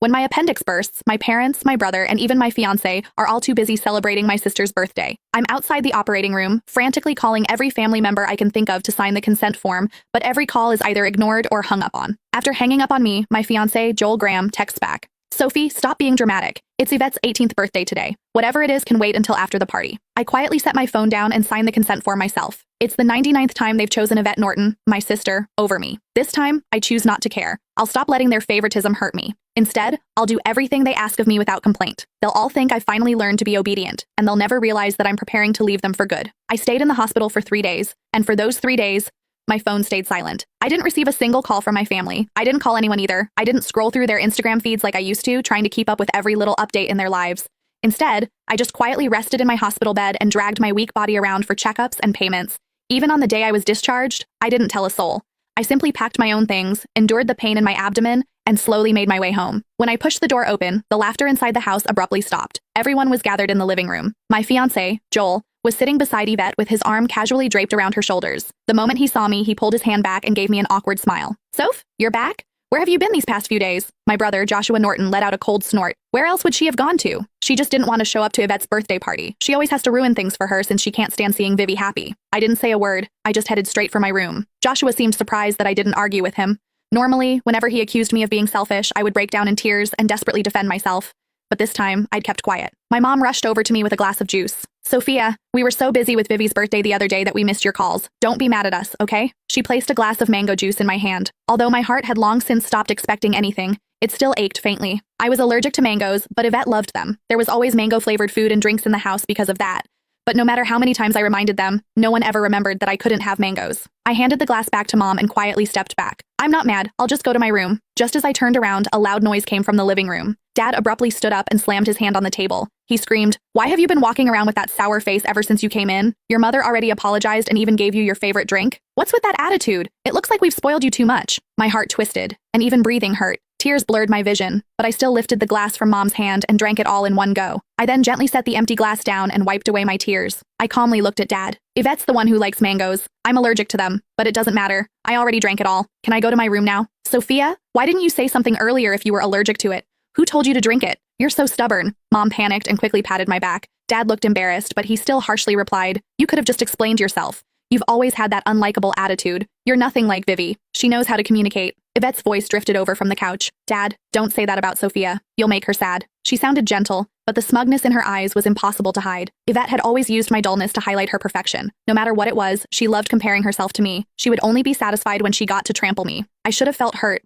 When my appendix bursts, my parents, my brother, and even my fiancé are all too busy celebrating my sister's birthday. I'm outside the operating room, frantically calling every family member I can think of to sign the consent form, but every call is either ignored or hung up on. After hanging up on me, my fiancé, Joel Graham, texts back. Sophie, stop being dramatic. It's Yvette's 18th birthday today. Whatever it is can wait until after the party. I quietly set my phone down and sign the consent form myself. It's the 99th time they've chosen Yvette Norton, my sister, over me. This time, I choose not to care. I'll stop letting their favoritism hurt me. Instead, I'll do everything they ask of me without complaint. They'll all think I finally learned to be obedient, and they'll never realize that I'm preparing to leave them for good. I stayed in the hospital for 3 days, and for those 3 days, my phone stayed silent. I didn't receive a single call from my family. I didn't call anyone either. I didn't scroll through their Instagram feeds like I used to, trying to keep up with every little update in their lives. Instead, I just quietly rested in my hospital bed and dragged my weak body around for checkups and payments. Even on the day I was discharged, I didn't tell a soul. I simply packed my own things, endured the pain in my abdomen, and slowly made my way home. When I pushed the door open, the laughter inside the house abruptly stopped. Everyone was gathered in the living room. My fiancé, Joel, was sitting beside Yvette with his arm casually draped around her shoulders. The moment he saw me, he pulled his hand back and gave me an awkward smile. Soph, you're back? Where have you been these past few days? My brother, Joshua Norton, let out a cold snort. Where else would she have gone to? She just didn't want to show up to Yvette's birthday party. She always has to ruin things for her since she can't stand seeing Vivi happy. I didn't say a word. I just headed straight for my room. Joshua seemed surprised that I didn't argue with him. Normally, whenever he accused me of being selfish, I would break down in tears and desperately defend myself. But this time, I'd kept quiet. My mom rushed over to me with a glass of juice. Sophia, we were so busy with Vivi's birthday the other day that we missed your calls. Don't be mad at us, okay? She placed a glass of mango juice in my hand. Although my heart had long since stopped expecting anything, it still ached faintly. I was allergic to mangoes, but Yvette loved them. There was always mango-flavored food and drinks in the house because of that. But no matter how many times I reminded them, no one ever remembered that I couldn't have mangoes. I handed the glass back to Mom and quietly stepped back. I'm not mad, I'll just go to my room. Just as I turned around, a loud noise came from the living room. Dad abruptly stood up and slammed his hand on the table. He screamed, "Why have you been walking around with that sour face ever since you came in? Your mother already apologized and even gave you your favorite drink. What's with that attitude? It looks like we've spoiled you too much." My heart twisted, and even breathing hurt. Tears blurred my vision, but I still lifted the glass from Mom's hand and drank it all in one go. I then gently set the empty glass down and wiped away my tears. I calmly looked at Dad. Yvette's the one who likes mangoes. I'm allergic to them, but it doesn't matter. I already drank it all. Can I go to my room now? Sophia, why didn't you say something earlier if you were allergic to it? Who told you to drink it? You're so stubborn. Mom panicked and quickly patted my back. Dad looked embarrassed, but he still harshly replied, "You could have just explained yourself. You've always had that unlikable attitude. You're nothing like Vivi. She knows how to communicate." Yvette's voice drifted over from the couch. "Dad, don't say that about Sophia. You'll make her sad." She sounded gentle, but the smugness in her eyes was impossible to hide. Yvette had always used my dullness to highlight her perfection. No matter what it was, she loved comparing herself to me. She would only be satisfied when she got to trample me. I should have felt hurt,